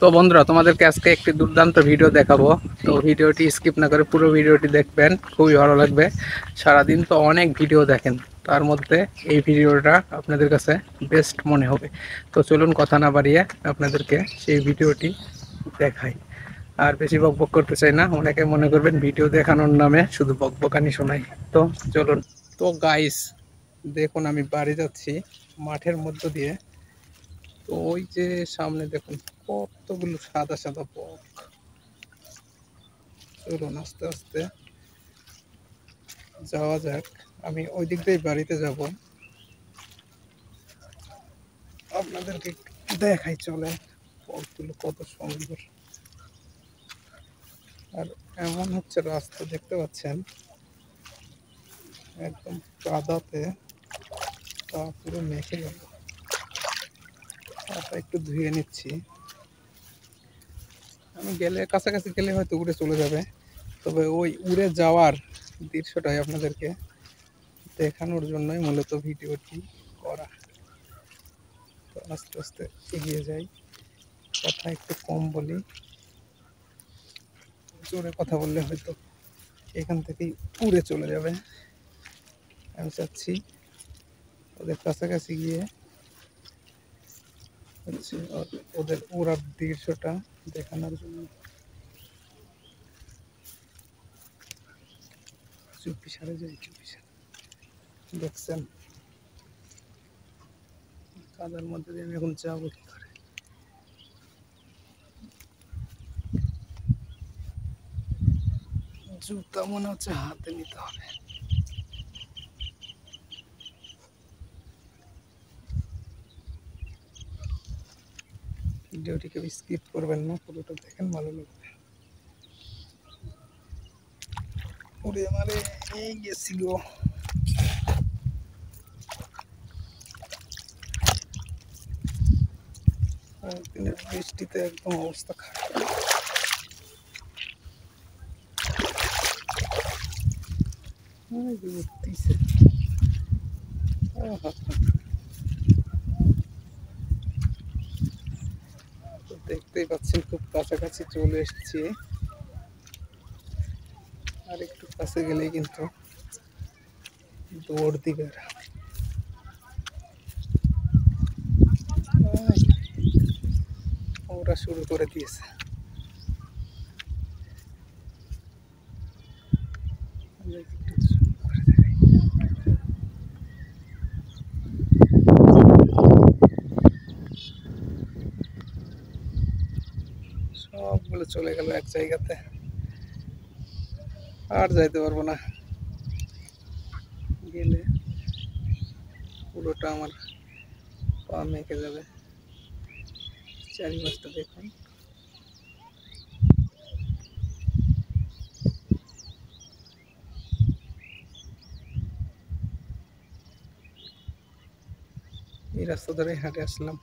তো বন্ধুরা, তোমাদেরকে আজকে একটি দুর্দান্ত ভিডিও দেখাবো। তো ভিডিওটি স্কিপ না করে পুরো ভিডিওটি দেখবেন, খুবই ভালো লাগবে। সারাদিন তো অনেক ভিডিও দেখেন, তার মধ্যে এই ভিডিওটা আপনাদের কাছে বেস্ট মনে হবে। তো চলুন কথা না বাড়িয়ে আপনাদেরকে সেই ভিডিওটি দেখাই। আর বেশি বকবক করতে চাই না, অনেকে মনে করবেন ভিডিও দেখানোর নামে শুধু বকবকানি শোনাই। তো চলুন। তো গাইস, দেখুন আমি বাড়ি যাচ্ছি মাঠের মধ্য দিয়ে। তো ওই যে সামনে দেখুন কতগুলো সাদা সাদা বক। চলুন আস্তে আস্তে যাওয়া যাক। আমি ওই দিক দিয়ে বাড়িতে যাব, আপনাদেরকে দেখাই। চলে বকগুলো কত সুন্দর। আর এমন হচ্ছে রাস্তা, দেখতে পাচ্ছেন একদম কাদাতে পা পুরো মেখে গেল। পাটা একটু ধুয়ে নিচ্ছি। আমি গেলে কাছাকাছি গেলে হয়তো উড়ে চলে যাবে, তবে ওই উড়ে যাওয়ার দৃশ্যটাই আপনাদেরকে দেখানোর জন্যই মূলত ভিডিওটি করা। তো আস্তে আস্তে এগিয়ে যাই, কথা একটু কম বলি। জোরে কথা বললে হয়তো এখান থেকেই উড়ে চলে যাবে। আমি চাচ্ছি ওদের কাছাকাছি গিয়ে হচ্ছে ওদের উড়ার দৃশ্যটা দেখানোর জন্য। চুপি সারে যাই, চুপি সারে। দেখছেন কাদার মধ্যে দিয়ে আমি এখন যাবো কি করে? জুতা মনে হচ্ছে হাতে নিতে হবে। ভিডিওটিকে স্কিপ করবেন না, পুরোটা দেখেন, ভালো লাগবে। উড়ে মারে এই গেছিল। দিনের বৃষ্টিতে একদম অবস্থা খারাপ। উঠতেছে। তো দেখতেই পাচ্ছেন খুব কাছাকাছি চলে এসেছি। আর একটু কাছে গেলেই কিন্তু দৌড় দিবে। ওরা শুরু করে দিয়েছে। সবগুলো চলে গেল এক জায়গাতে, আর যাইতে পারবো না। গেলে পুরোটা আমার পা মেখে যাবে। চারিপাশটা দেখুন। এই রাস্তা ধরে হাঁটে আসলাম।